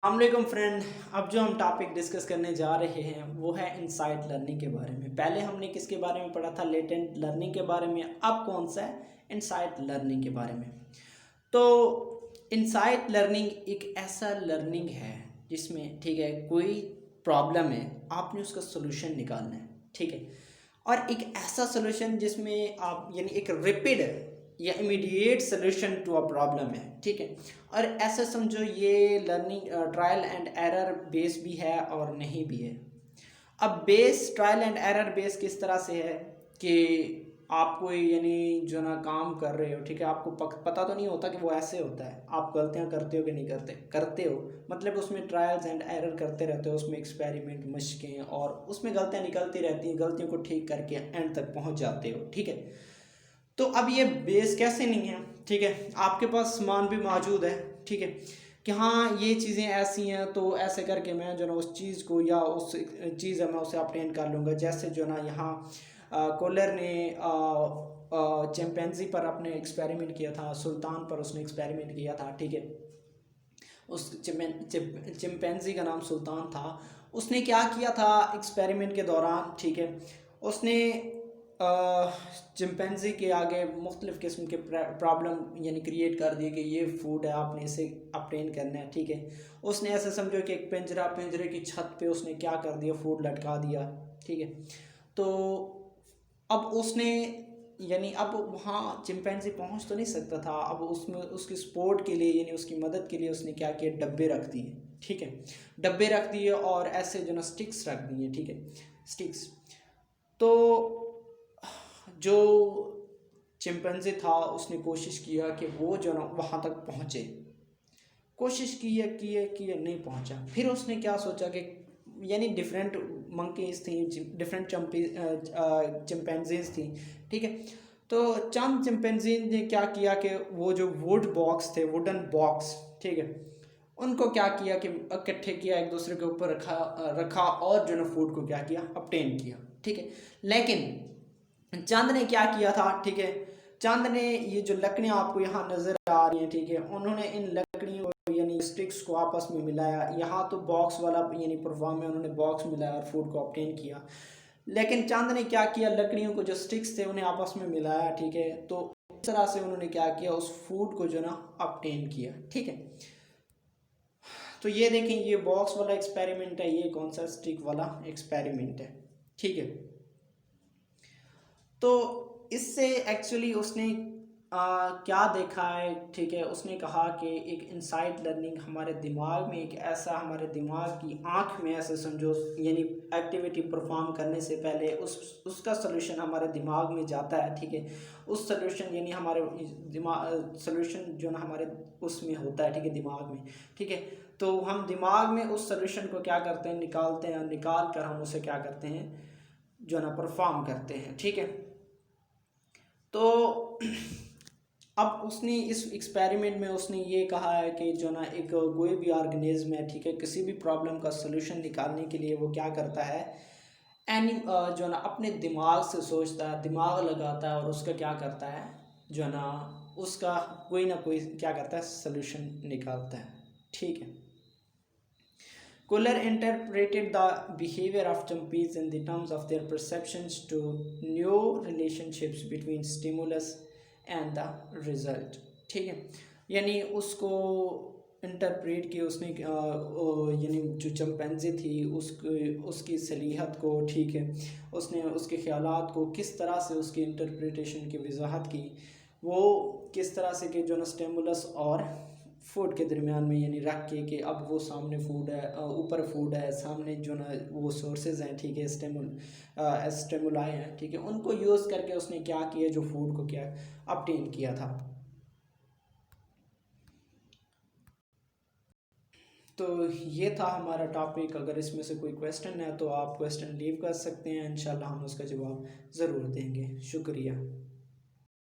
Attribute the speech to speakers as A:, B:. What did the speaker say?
A: अस्सलाम फ्रेंड। अब जो हम टॉपिक डिस्कस करने जा रहे हैं वो है इनसाइट लर्निंग के बारे में। पहले हमने किसके बारे में पढ़ा था? लेटेंट लर्निंग के बारे में। अब कौन सा है? इनसाइट लर्निंग के बारे में। तो इनसाइट लर्निंग एक ऐसा लर्निंग है जिसमें ठीक है कोई प्रॉब्लम है, आपने उसका सोल्यूशन निकालना है, ठीक है। और एक ऐसा सोल्यूशन जिसमें आप यानी एक रैपिड या immediate solution to a problem है, ठीक है। और ऐसा समझो ये learning trial and error base भी है और नहीं भी है। अब base trial and error base किस तरह से है कि आप कोई यानी जो ना काम कर रहे हो, ठीक है, आपको पता तो नहीं होता कि वो ऐसे होता है, आप गलतियां करते हो कि नहीं करते हो, मतलब उसमें ट्रायल्स एंड एरर करते रहते हो, उसमें एक्सपेरिमेंट मशकें, और उसमें गलतियां निकलती रहती हैं, गलतियों को ठीक करके एंड तक पहुंच जाते हो, ठीक है। तो अब ये बेस कैसे नहीं है, ठीक है, आपके पास सामान भी मौजूद है, ठीक है, कि हाँ ये चीज़ें ऐसी हैं तो ऐसे करके मैं जो ना उस चीज़ को या उस चीज़ है मैं उसे अपटेन कर लूँगा। जैसे जो ना यहाँ कोलर ने चिंपैंजी पर अपने एक्सपेरिमेंट किया था, सुल्तान पर उसने एक्सपेरिमेंट किया था, ठीक है। उस चिंपैंजी का नाम सुल्तान था। उसने क्या किया था एक्सपेरिमेंट के दौरान, ठीक है, उसने चिंपैंजी के आगे मुख्तलिफ़ किस्म के प्रॉब्लम यानी क्रिएट कर दिए कि ये फूड है, आपने इसे अपटेन करना है, ठीक है। उसने ऐसे समझो कि एक पिंजरे की छत पे उसने क्या कर दिया, फूड लटका दिया, ठीक है। तो अब उसने यानी अब वहाँ चिंपैंजी पहुँच तो नहीं सकता था, अब उसमें उसकी सपोर्ट के लिए यानी उसकी मदद के लिए उसने क्या किया, डब्बे रख दिए, ठीक है, डब्बे रख दिए और ऐसे जो ना स्टिक्स रख दिए, ठीक है, स्टिक्स। तो जो चिंपैंजी था उसने कोशिश किया कि वो जो ना वहाँ तक पहुँचे, कोशिश की है नहीं पहुँचा। फिर उसने क्या सोचा कि यानी डिफरेंट मंकीज थी, डिफरेंट चिंपैंजीज थी, ठीक है। तो चंद चिंपैंजी ने क्या किया कि वो जो वुड बॉक्स थे, वुडन बॉक्स, ठीक है, उनको क्या किया कि इकट्ठे किया, एक दूसरे के ऊपर रखा और जो ना फूड को क्या किया, अपटेन किया, ठीक है। लेकिन चंद ने क्या किया था, ठीक है, चंद ने ये जो लकड़ियाँ आपको यहाँ नज़र आ रही हैं, ठीक है, उन्होंने इन लकड़ियों यानी स्टिक्स को आपस में मिलाया। यहाँ तो बॉक्स वाला यानी परफॉर्म में उन्होंने बॉक्स मिलाया और फूड को ऑब्टेन किया। लेकिन चंद ने क्या किया, लकड़ियों को जो स्टिक्स थे उन्हें आपस में मिलाया, ठीक है। तो इस तरह से उन्होंने क्या किया, उस फूड को जो ना ऑब्टेन किया, ठीक है। तो ये देखें, ये बॉक्स वाला एक्सपेरिमेंट है, ये कौन सा स्टिक वाला एक्सपेरिमेंट है, ठीक है। तो इससे एक्चुअली उसने क्या देखा है, ठीक है, उसने कहा कि एक इनसाइट लर्निंग हमारे दिमाग में एक ऐसा, हमारे दिमाग की आंख में ऐसे समझो यानी एक्टिविटी परफॉर्म करने से पहले उसका सोल्यूशन हमारे दिमाग में जाता है, ठीक है। उस सोल्यूशन यानी हमारे दिमाग सोल्यूशन जो ना हमारे उसमें होता है, ठीक है, दिमाग में, ठीक है। तो हम दिमाग में उस सोल्यूशन को क्या करते हैं, निकालते हैं, निकाल कर हम उसे क्या करते हैं, जो ना परफॉर्म करते हैं, ठीक है। तो अब उसने इस एक्सपेरिमेंट में उसने ये कहा है कि जो ना एक कोई भी ऑर्गेनिज्म है, ठीक है, किसी भी प्रॉब्लम का सोल्यूशन निकालने के लिए वो क्या करता है, एनी जो ना अपने दिमाग से सोचता है, दिमाग लगाता है और उसका क्या करता है, जो ना उसका कोई ना कोई क्या करता है, सोल्यूशन निकालता है, ठीक है। Kohler interpreted the behavior of chimpanzees in the terms of their perceptions to new relationships between stimulus and the result, ठीक है। यानी उसको इंटरप्रेट किया उसने, यानी जो चिंपैंजी थी उसकी सलीहत को, ठीक है, उसने उसके ख्यालात को किस तरह से उसकी इंटरप्रिटेशन की वजाहत की, वो किस तरह से कि जो ना स्टिमुलस और फूड के दरमियान में यानी रख के कि अब वो सामने फूड है, ऊपर फूड है, सामने जो ना वो सोर्सेज हैं, ठीक है, स्टेमुलाई हैं, ठीक है, उनको यूज़ करके उसने क्या किया, जो फूड को क्या अपटेन किया था। तो ये था हमारा टॉपिक। अगर इसमें से कोई क्वेश्चन है तो आप क्वेश्चन लीव कर सकते हैं, इंशाल्लाह हम उसका जवाब ज़रूर देंगे। शुक्रिया।